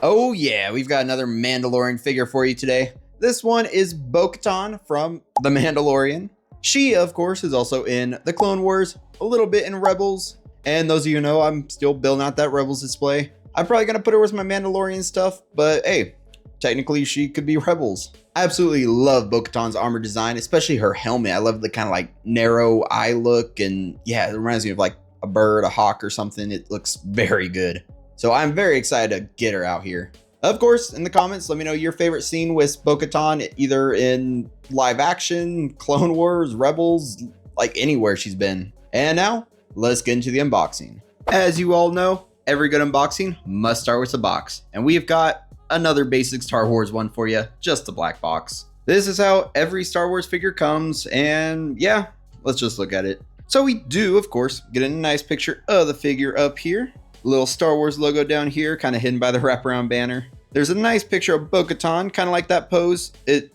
Oh yeah, we've got another Mandalorian figure for you today. This one is Bo-Katan from The Mandalorian. She, of course, is also in the Clone Wars, a little bit in Rebels, and those of you who know, I'm still building out that Rebels display. I'm probably gonna put her with my Mandalorian stuff, but hey, technically she could be Rebels. I absolutely love Bo-Katan's armor design, especially her helmet. I love the kind of like narrow eye look, and yeah, it reminds me of like a bird, a hawk or something. It looks very good. So I'm very excited to get her out here. Of course, in the comments, let me know your favorite scene with Bo-Katan, either in live action, Clone Wars, Rebels, like anywhere she's been. And now, let's get into the unboxing. As you all know, every good unboxing must start with a box. And we've got another basic Star Wars one for you, just a black box. This is how every Star Wars figure comes, and yeah, let's just look at it. So we do, of course, get a nice picture of the figure up here. Little Star Wars logo down here, kind of hidden by the wraparound banner. There's a nice picture of Bo-Katan, kind of like that pose. It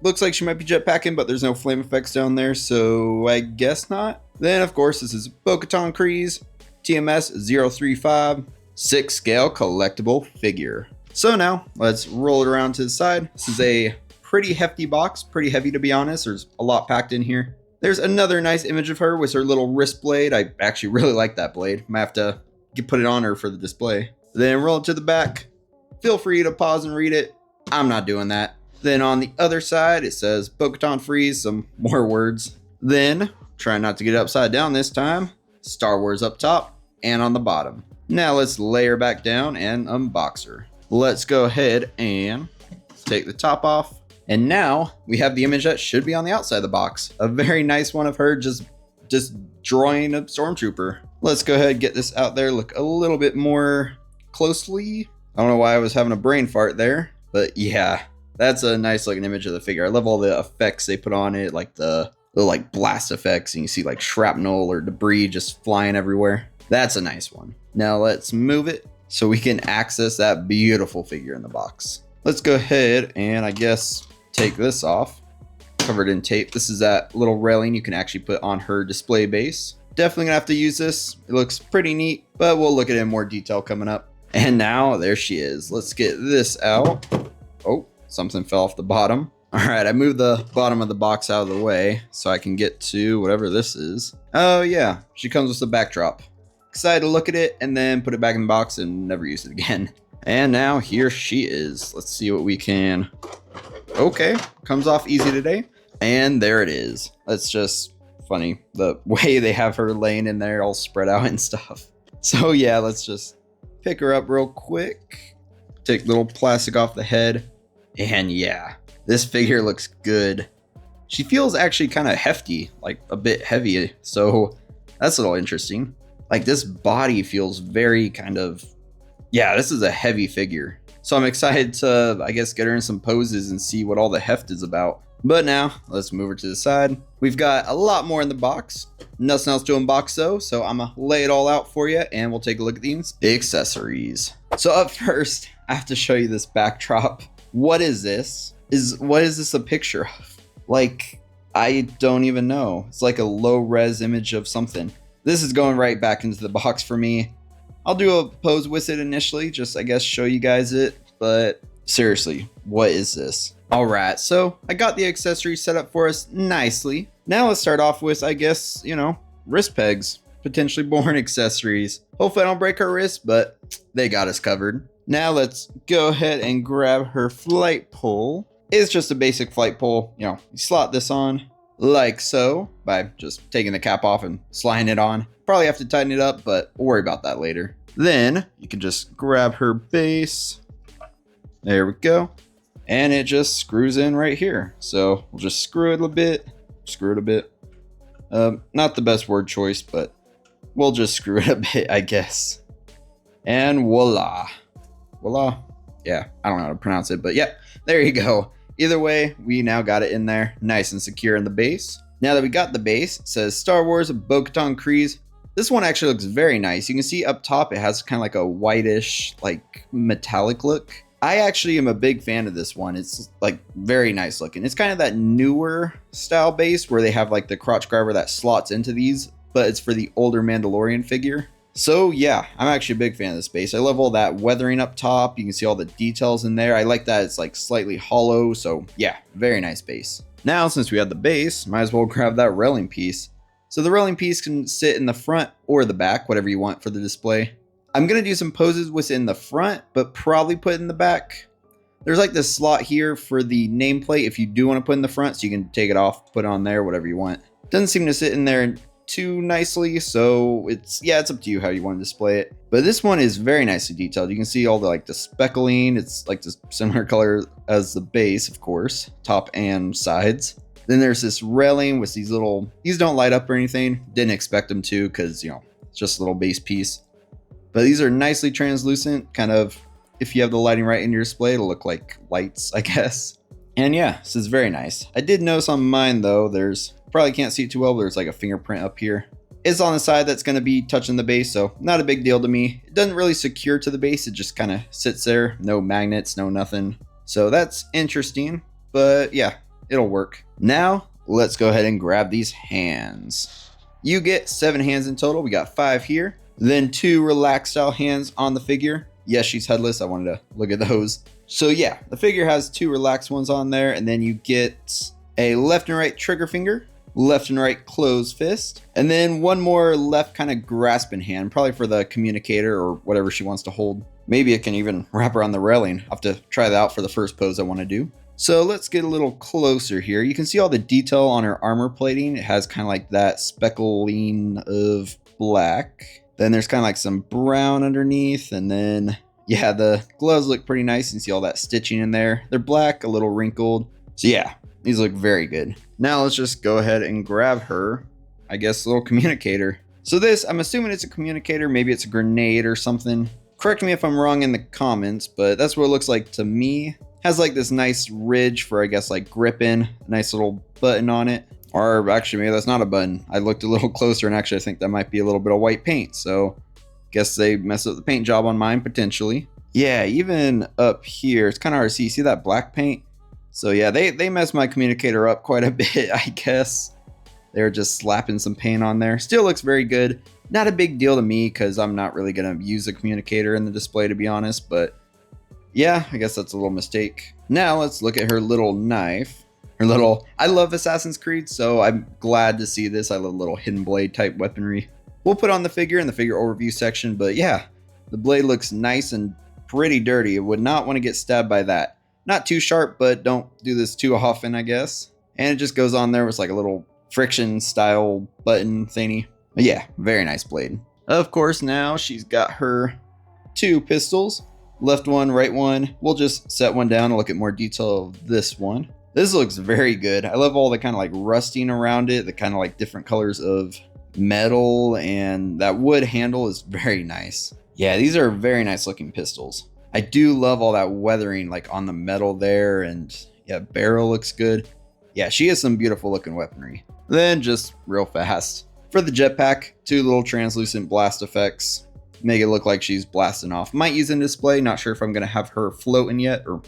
looks like she might be jetpacking, but there's no flame effects down there, so I guess not. Then, of course, this is Bo-Katan Kryze, TMS035, 6 scale collectible figure. So now, let's roll it around to the side. This is a pretty hefty box, pretty heavy to be honest. There's a lot packed in here. There's another nice image of her with her little wrist blade. I actually really like that blade. Might have to put it on her for the display. Then roll it to the back. Feel free to pause and read it. I'm not doing that. Then on the other side, it says Bo-Katan Freeze, some more words. Then, try not to get it upside down this time, Star Wars up top and on the bottom. Now let's layer back down and unbox her. Let's go ahead and take the top off. And now we have the image that should be on the outside of the box. A very nice one of her just drawing a stormtrooper. Let's go ahead and get this out there, look a little bit more closely. I don't know why I was having a brain fart there, but yeah, that's a nice looking image of the figure. I love all the effects they put on it, like the little like blast effects, and you see like shrapnel or debris just flying everywhere. That's a nice one. Now let's move it so we can access that beautiful figure in the box. Let's go ahead and I guess take this off, covered in tape. This is that little railing you can actually put on her display base. Definitely gonna have to use this. It looks pretty neat, but we'll look at it in more detail coming up. And now there she is. Let's get this out. Oh, something fell off the bottom. All right, I moved the bottom of the box out of the way so I can get to whatever this is. Oh yeah, she comes with a backdrop. Excited to look at it and then put it back in the box and never use it again. And now here she is. Let's see what we can. Okay, comes off easy today. And there it is. That's just funny, the way they have her laying in there all spread out and stuff. So yeah, let's just pick her up real quick. Take little plastic off the head. And yeah, this figure looks good. She feels actually kind of hefty, like a bit heavy. So that's a little interesting. Like this body feels very kind of, yeah, this is a heavy figure. So I'm excited to, I guess, get her in some poses and see what all the heft is about. But now, let's move her to the side. We've got a lot more in the box. Nothing else to unbox though, so I'm gonna lay it all out for you and we'll take a look at these accessories. So up first, I have to show you this backdrop. What is this? What is this a picture of? Like, I don't even know. It's like a low res image of something. This is going right back into the box for me. I'll do a pose with it initially, just I guess show you guys it, but seriously, what is this? All right, so I got the accessories set up for us nicely. Now let's start off with, I guess, you know, wrist pegs, potentially born accessories. Hopefully I don't break her wrist, but they got us covered. Now let's go ahead and grab her flight pole. It's just a basic flight pole. You know, you slot this on like so by just taking the cap off and sliding it on. Probably have to tighten it up, but we'll worry about that later. Then you can just grab her base. There we go. And it just screws in right here. So we'll just screw it a bit, screw it a bit. Not the best word choice, but we'll just screw it a bit, I guess. And voila. Voila. Yeah, I don't know how to pronounce it, but yeah, there you go. Either way, we now got it in there, nice and secure in the base. Now that we got the base, it says Star Wars Bo-Katan Kryze. This one actually looks very nice. You can see up top, it has kind of like a whitish, like metallic look. I actually am a big fan of this one. It's like very nice looking. It's kind of that newer style base where they have like the crotch grabber that slots into these, but it's for the older Mandalorian figure. So yeah, I'm actually a big fan of this base. I love all that weathering up top. You can see all the details in there. I like that it's like slightly hollow. So yeah, very nice base. Now, since we have the base, might as well grab that railing piece. So the railing piece can sit in the front or the back, whatever you want for the display. I'm going to do some poses within the front, but probably put in the back. There's like this slot here for the nameplate if you do want to put in the front, so you can take it off, put it on there, whatever you want. Doesn't seem to sit in there too nicely, so it's up to you how you want to display it. But this one is very nicely detailed. You can see all the like the speckling. It's like the similar color as the base, of course, top and sides. Then there's this railing with these don't light up or anything. Didn't expect them to, because it's just a little base piece. But these are nicely translucent, kind of, if you have the lighting right in your display, it'll look like lights, I guess. And yeah, this is very nice. I did notice on mine though, probably can't see it too well, but there's like a fingerprint up here. It's on the side that's going to be touching the base, so not a big deal to me. It doesn't really secure to the base, it just kind of sits there. No magnets, no nothing. So that's interesting, but yeah, it'll work. Now, let's go ahead and grab these hands. You get 7 hands in total. We got 5 here. Then 2 relaxed style hands on the figure. Yes, she's headless. I wanted to look at those. So yeah, the figure has 2 relaxed ones on there, and then you get a left and right trigger finger, left and right closed fist, and then 1 more left kind of grasping hand, probably for the communicator or whatever she wants to hold. Maybe it can even wrap around the railing. I'll have to try that out for the first pose I want to do. So let's get a little closer here. You can see all the detail on her armor plating. It has kind of like that speckling of black. Then there's kind of like some brown underneath, and then yeah, the gloves look pretty nice. You can see all that stitching in there. They're black, a little wrinkled. So yeah, these look very good. Now let's just go ahead and grab her, I guess, little communicator. So this, I'm assuming it's a communicator. Maybe it's a grenade or something. Correct me if I'm wrong in the comments, but that's what it looks like to me. Has like this nice ridge for, I guess, like gripping. Nice little button on it. Or actually, maybe that's not a button. I looked a little closer, and actually I think that might be a little bit of white paint. So guess they messed up the paint job on mine, potentially. Yeah, even up here, it's kind of hard to see. See that black paint? So yeah, they messed my communicator up quite a bit, I guess. They're just slapping some paint on there. Still looks very good. Not a big deal to me, because I'm not really going to use a communicator in the display, to be honest. But yeah, I guess that's a little mistake. Now let's look at her little knife. I love Assassin's Creed, so I'm glad to see this. I love little hidden blade type weaponry. We'll put on the figure in the figure overview section, but yeah, the blade looks nice and pretty dirty. I would not want to get stabbed by that. Not too sharp, but don't do this too often, I guess. And it just goes on there with like a little friction style button thingy. But yeah, very nice blade. Of course, now she's got her 2 pistols. Left one, right one. We'll just set one down and look at more detail of this one. This looks very good. I love all the kind of like rusting around it, the kind of like different colors of metal, and that wood handle is very nice. Yeah, these are very nice looking pistols. I do love all that weathering like on the metal there, and yeah, barrel looks good. Yeah, she has some beautiful looking weaponry. Then just real fast. For the jetpack, 2 little translucent blast effects. Make it look like she's blasting off. Might use in display, not sure if I'm gonna have her floating yet, or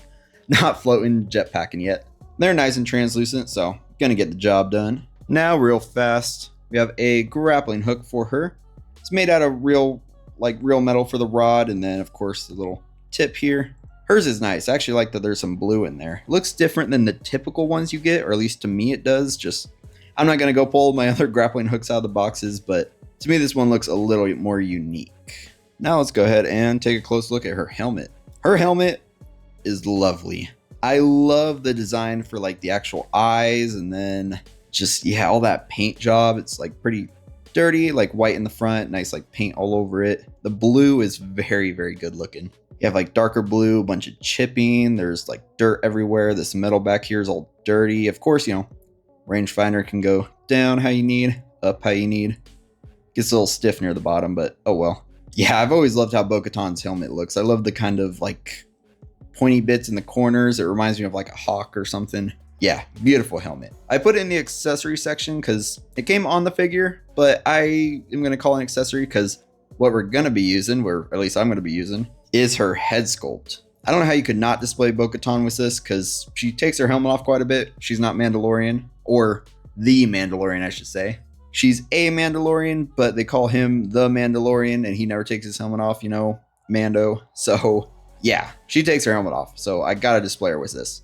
not floating, jetpacking yet. They're nice and translucent, so gonna get the job done. Now, real fast, we have a grappling hook for her. It's made out of real metal for the rod, and then of course the little tip here. Hers is nice. I actually like that there's some blue in there. It looks different than the typical ones you get, or at least to me it does. Just, I'm not gonna go pull my other grappling hooks out of the boxes, but to me this one looks a little bit more unique. Now let's go ahead and take a close look at her helmet. Her helmet is lovely. I love the design for like the actual eyes, and then just, yeah, all that paint job. It's like pretty dirty, like white in the front, nice like paint all over it. The blue is very, very good looking. You have like darker blue, a bunch of chipping. There's like dirt everywhere. This metal back here is all dirty. Of course, rangefinder can go down how you need, up how you need. Gets a little stiff near the bottom, but oh well. Yeah, I've always loved how Bo-Katan's helmet looks. I love the kind of like pointy bits in the corners. It reminds me of like a hawk or something. Yeah, beautiful helmet. I put it in the accessory section because it came on the figure, but I am going to call it an accessory because what we're going to be using, or at least I'm going to be using, is her head sculpt. I don't know how you could not display Bo-Katan with this, because she takes her helmet off quite a bit. She's not Mandalorian, or the Mandalorian, I should say. She's a Mandalorian, but they call him the Mandalorian, and he never takes his helmet off, you know, Mando. So yeah, she takes her helmet off. So I gotta display her with this.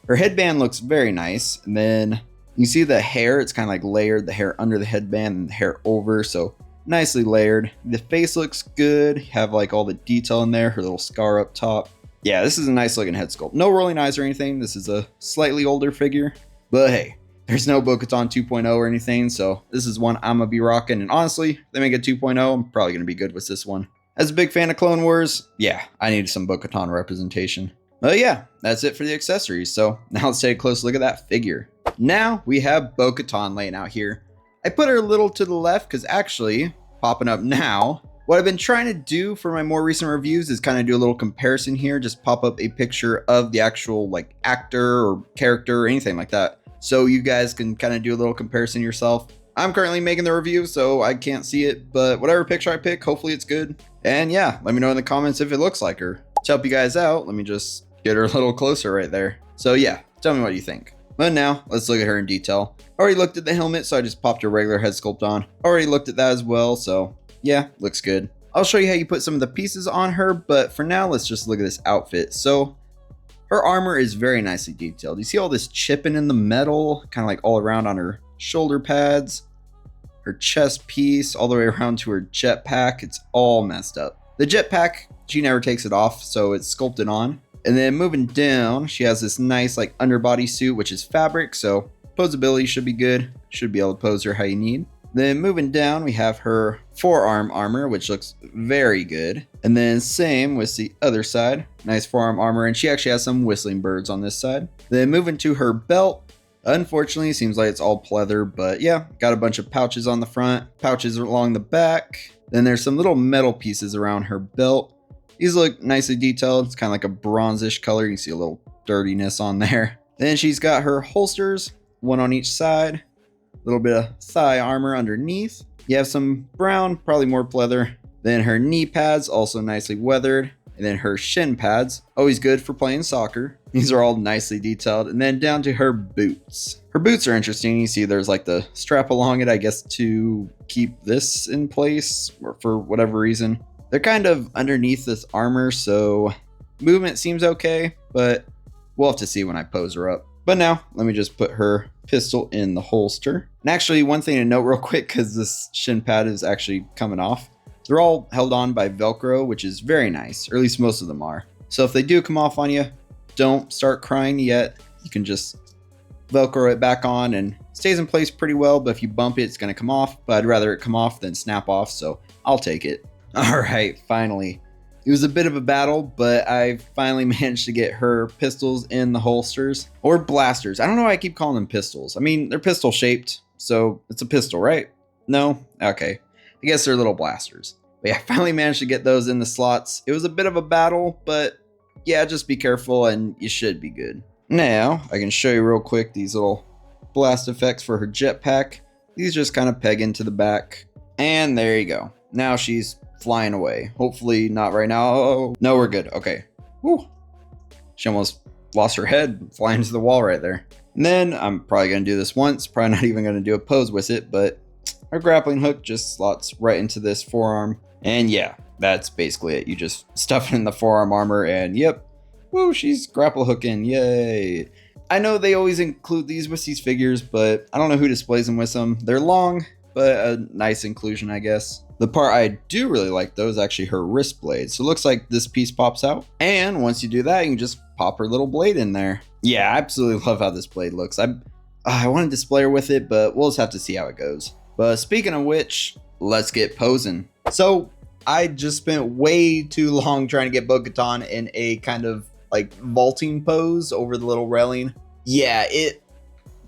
Her headband looks very nice. And then you see the hair, it's kind of like layered, the hair under the headband and the hair over. So nicely layered. The face looks good. Have like all the detail in there, her little scar up top. Yeah, this is a nice looking head sculpt. No rolling eyes or anything. This is a slightly older figure, but hey, there's no Bo-Katan 2.0 or anything. So this is one I'm gonna be rocking. And honestly, if they make a 2.0, I'm probably gonna be good with this one. As a big fan of Clone Wars, yeah, I need some Bo-Katan representation. But yeah, that's it for the accessories. So now let's take a close look at that figure. Now we have Bo-Katan laying out here. I put her a little to the left because actually, popping up now, what I've been trying to do for my more recent reviews is kind of do a little comparison here. Just pop up a picture of the actual like actor or character or anything like that. So you guys can kind of do a little comparison yourself. I'm currently making the review, so I can't see it, but whatever picture I pick, hopefully it's good. And yeah, let me know in the comments if it looks like her. To help you guys out, let me just get her a little closer right there. So yeah, tell me what you think. But now, let's look at her in detail. Already looked at the helmet, so I just popped her regular head sculpt on. Already looked at that as well, so yeah, looks good. I'll show you how you put some of the pieces on her, but for now, let's just look at this outfit. So her armor is very nicely detailed. You see all this chipping in the metal, kind of like all around on her shoulder pads, her chest piece, all the way around to her jetpack. It's all messed up. The jetpack, she never takes it off, so it's sculpted on. And then moving down, she has this nice like underbody suit, which is fabric, so posability should be good. Should be able to pose her how you need. Then moving down, we have her forearm armor, which looks very good. And then same with the other side. Nice forearm armor, and she actually has some whistling birds on this side. Then moving to her belt. Unfortunately, it seems like it's all pleather, but yeah, got a bunch of pouches on the front, pouches along the back. Then there's some little metal pieces around her belt. These look nicely detailed. It's kind of like a bronzish color. You can see a little dirtiness on there. Then she's got her holsters, one on each side. A little bit of thigh armor underneath. You have some brown, probably more pleather. Then her knee pads, also nicely weathered. And then her shin pads, always good for playing soccer. These are all nicely detailed. And then down to her boots. Her boots are interesting. You see there's like the strap along it, I guess, to keep this in place or for whatever reason. They're kind of underneath this armor, so movement seems okay, but we'll have to see when I pose her up. But now, let me just put her pistol in the holster. And actually, one thing to note real quick, because this shin pad is actually coming off. They're all held on by Velcro, which is very nice, or at least most of them are. So if they do come off on you, don't start crying yet. You can just Velcro it back on and it stays in place pretty well, but if you bump it, it's gonna come off. But I'd rather it come off than snap off, so I'll take it. All right, finally. It was a bit of a battle, but I finally managed to get her pistols in the holsters, or blasters. I don't know why I keep calling them pistols. I mean, they're pistol shaped, so it's a pistol, right? No? Okay. I guess they're little blasters. But yeah, I finally managed to get those in the slots. It was a bit of a battle, but yeah, just be careful and you should be good. Now, I can show you real quick these little blast effects for her jetpack. These just kind of peg into the back. And there you go. Now she's flying away. Hopefully not right now. Oh, no, we're good. Okay. Whew. She almost lost her head flying into the wall right there. And then I'm probably going to do this once. Probably not even going to do a pose with it, but our grappling hook just slots right into this forearm. And yeah, that's basically it. You just stuff it in the forearm armor and yep. Woo, she's grapple hooking. Yay. I know they always include these with these figures, but I don't know who displays them with them. They're long, but a nice inclusion, I guess. The part I do really like though is actually her wrist blade. So it looks like this piece pops out. And once you do that, you can just pop her little blade in there. Yeah, I absolutely love how this blade looks. I want to display her with it, but we'll just have to see how it goes. But speaking of which, let's get posing. So I just spent way too long trying to get Bo-Katan in a kind of like vaulting pose over the little railing. Yeah, it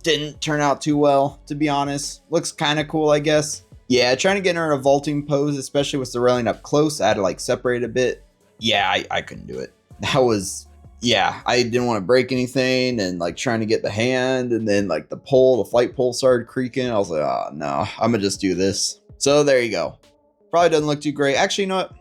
didn't turn out too well, to be honest. Looks kind of cool, I guess. Yeah, trying to get her in a vaulting pose, especially with the railing up close, I had to like separate a bit. Yeah, I couldn't do it. That was, yeah, I didn't want to break anything and like trying to get the hand and then like the flight pole started creaking. I was like, oh no, I'm gonna just do this. So there you go. Probably doesn't look too great. Actually, you know what?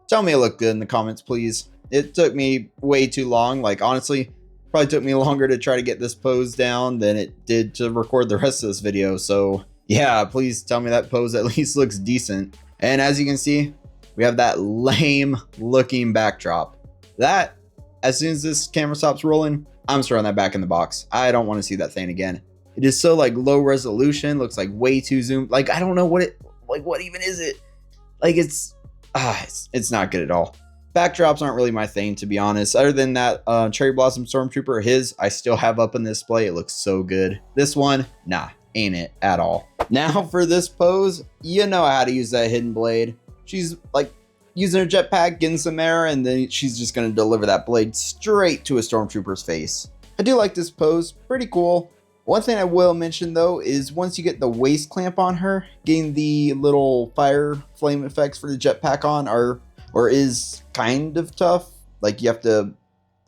Tell me it looked good in the comments, please. It took me way too long. Like honestly, probably took me longer to try to get this pose down than it did to record the rest of this video. So Yeah, please tell me that pose at least looks decent. And as you can see, we have that lame looking backdrop. That, as soon as this camera stops rolling, I'm throwing that back in the box. I don't want to see that thing again. It is so like low resolution, looks like way too zoomed. Like, I don't know what it, like what even is it? Like it's not good at all. Backdrops aren't really my thing, to be honest. Other than that Cherry Blossom Stormtrooper, his I still have up in display. It looks so good. This one, nah, ain't it at all. Now for this pose, you know how to use that hidden blade. She's like using her jetpack, getting some air, and then she's just gonna deliver that blade straight to a Stormtrooper's face. I do like this pose, pretty cool. One thing I will mention though is once you get the waist clamp on her, getting the little fire flame effects for the jetpack on or is kind of tough. Like you have to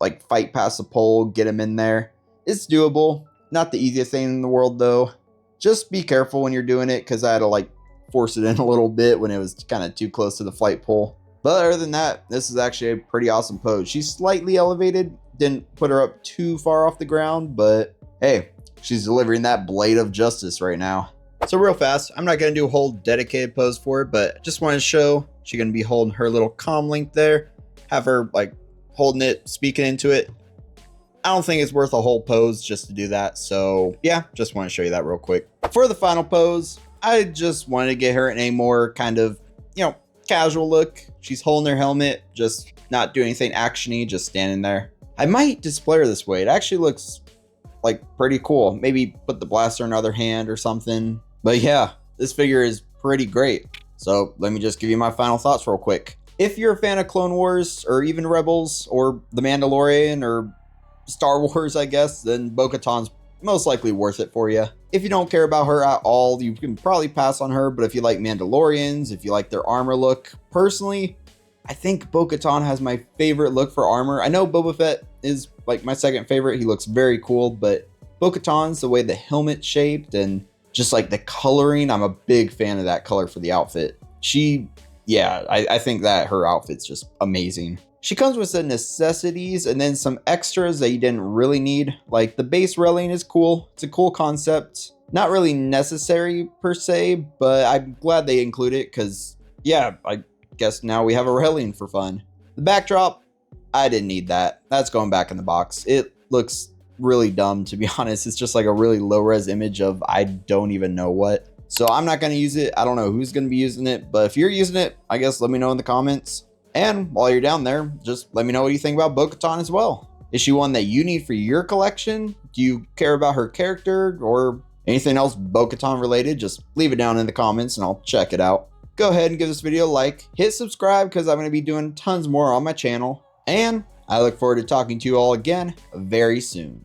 like fight past the pole, get him in there. It's doable. Not the easiest thing in the world though. Just be careful when you're doing it, because I had to like force it in a little bit when it was kind of too close to the flight pole. But other than that, this is actually a pretty awesome pose. She's slightly elevated, didn't put her up too far off the ground, but hey, she's delivering that blade of justice right now. So real fast, I'm not going to do a whole dedicated pose for it, but just want to show she's going to be holding her little comm link there. Have her like holding it, speaking into it. I don't think it's worth a whole pose just to do that. So yeah, just want to show you that real quick. For the final pose, I just wanted to get her in a more kind of, you know, casual look. She's holding her helmet, just not doing anything actiony, just standing there. I might display her this way. It actually looks like pretty cool. Maybe put the blaster in other hand or something. But yeah, this figure is pretty great. So let me just give you my final thoughts real quick. If you're a fan of Clone Wars or even Rebels or The Mandalorian or Star Wars, I guess, then Bo-Katan's most likely worth it for you. If you don't care about her at all, you can probably pass on her. But if you like Mandalorians, if you like their armor look, personally, I think Bo-Katan has my favorite look for armor. I know Boba Fett is like my second favorite. He looks very cool, but Bo-Katan's the way the helmet's shaped and just like the coloring. I'm a big fan of that color for the outfit. I think that her outfit's just amazing. She comes with some necessities and then some extras that you didn't really need. Like the base railing is cool. It's a cool concept. Not really necessary per se, but I'm glad they include it because, yeah, I guess now we have a railing for fun. The backdrop, I didn't need that. That's going back in the box. It looks really dumb, to be honest. It's just like a really low-res image of I don't even know what. So I'm not going to use it. I don't know who's going to be using it, but if you're using it, I guess let me know in the comments. And while you're down there, just let me know what you think about Bo-Katan as well. Is she one that you need for your collection? Do you care about her character or anything else Bo-Katan related? Just leave it down in the comments and I'll check it out. Go ahead and give this video a like. Hit subscribe because I'm going to be doing tons more on my channel. And I look forward to talking to you all again very soon.